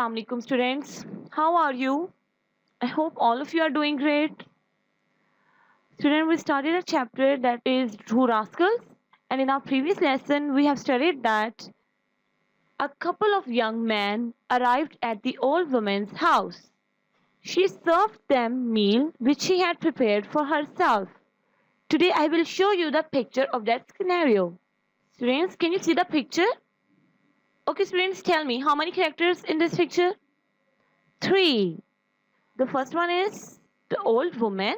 Assalamu alaikum students. How are you? I hope all of you are doing great. Student, we started a chapter that is Two Rascals, and in our previous lesson we have studied that a couple of young men arrived at the old woman's house. She served them meal which she had prepared for herself. Today I will show you the picture of that scenario. Students, can you see the picture? Okay, students, tell me how many characters in this picture? Three. The first one is the old woman.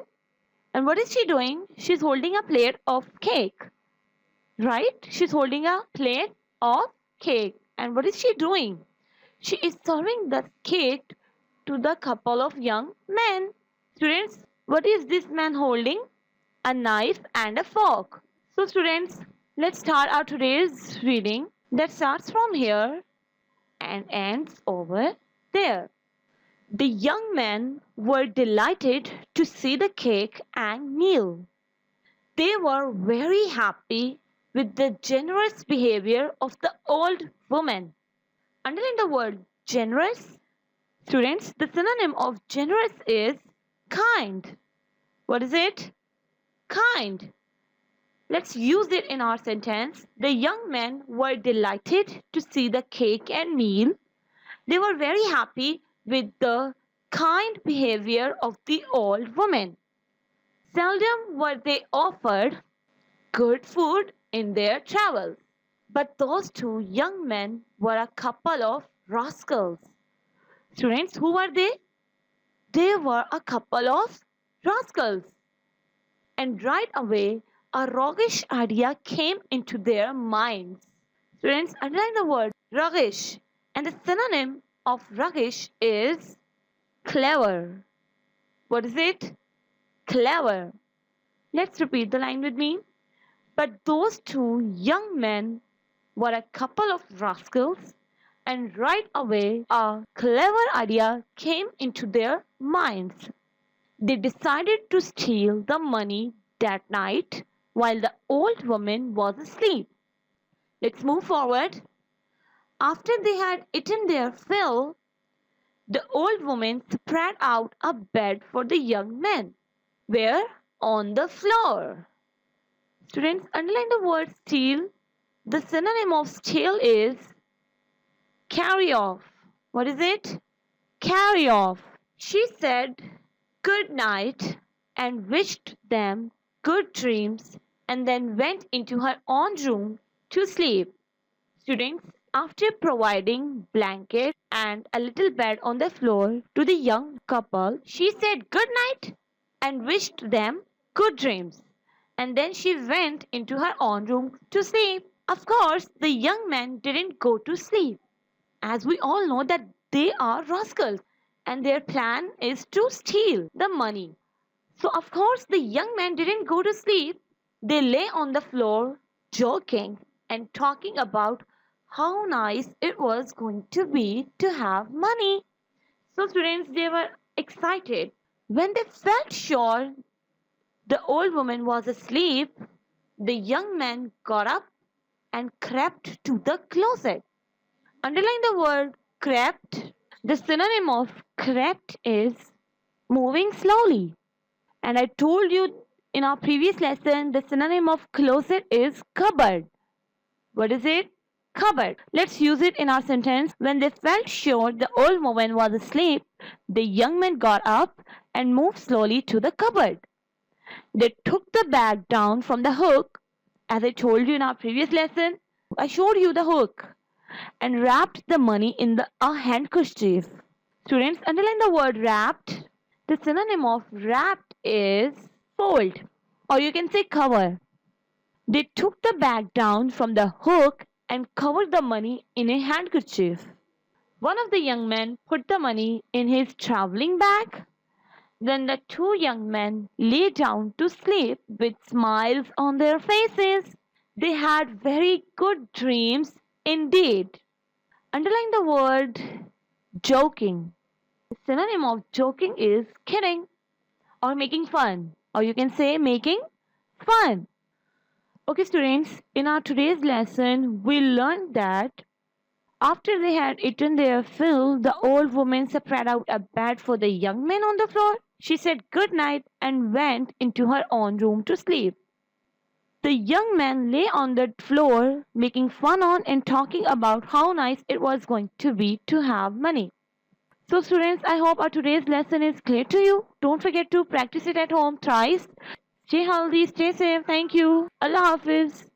And what is she doing? She's holding a plate of cake. Right? She's holding a plate of cake. And what is she doing? She is serving the cake to the couple of young men. Students, what is this man holding? A knife and a fork. So students, let's start our today's reading that starts from here and ends over there. The young men were delighted to see the cake and meal. They were very happy with the generous behavior of the old woman. Underline the word generous. Students, the synonym of generous is kind. What is it? Kind. Let's use it in our sentence. The young men were delighted to see the cake and meal. They were very happy with the kind behavior of the old woman. Seldom were they offered good food in their travels. But those two young men were a couple of rascals. Students, who were they? They were a couple of rascals. And right away, a roguish idea came into their minds. Students, underline the word roguish. And the synonym of roguish is clever. What is it? Clever. Let's repeat the line with me. But those two young men were a couple of rascals, and right away a clever idea came into their minds. They decided to steal the money that night while the old woman was asleep. Let's move forward. After they had eaten their fill, the old woman spread out a bed for the young men. Where? On the floor. Students, underline the word steal. The synonym of steal is carry off. What is it? Carry off. She said good night and wished them good dreams and then went into her own room to sleep. Students, after providing blanket and a little bed on the floor to the young couple, she said good night and wished them good dreams. And then she went into her own room to sleep. Of course, the young men didn't go to sleep, as we all know that they are rascals and their plan is to steal the money. So, of course, the young men didn't go to sleep. They lay on the floor, joking and talking about how nice it was going to be to have money. So, students, they were excited. When they felt sure the old woman was asleep, the young man got up and crept to the closet. Underline the word crept. The synonym of crept is moving slowly. And I told you in our previous lesson, the synonym of closet is cupboard. What is it? Cupboard. Let's use it in our sentence. When they felt sure the old woman was asleep, the young man got up and moved slowly to the cupboard. They took the bag down from the hook. As I told you in our previous lesson, I showed you the hook and wrapped the money in a handkerchief. Students, underline the word wrapped. The synonym of wrapped is fold, or you can say cover. They took the bag down from the hook and covered the money in a handkerchief. One of the young men put the money in his traveling bag. Then the two young men lay down to sleep with smiles on their faces. They had very good dreams indeed. Underline the word joking. The synonym of joking is kidding or making fun, or you can say making fun. Okay, students, in our today's lesson, we learned that After they had eaten their fill, the old woman spread out a bed for the young man on the floor. She said good night and went into her own room to sleep. The young man lay on the floor, making fun on and talking about how nice it was going to be to have money. So, students, I hope our today's lesson is clear to you. Don't forget to practice it at home thrice. Stay healthy, stay safe. Thank you. Allah Hafiz.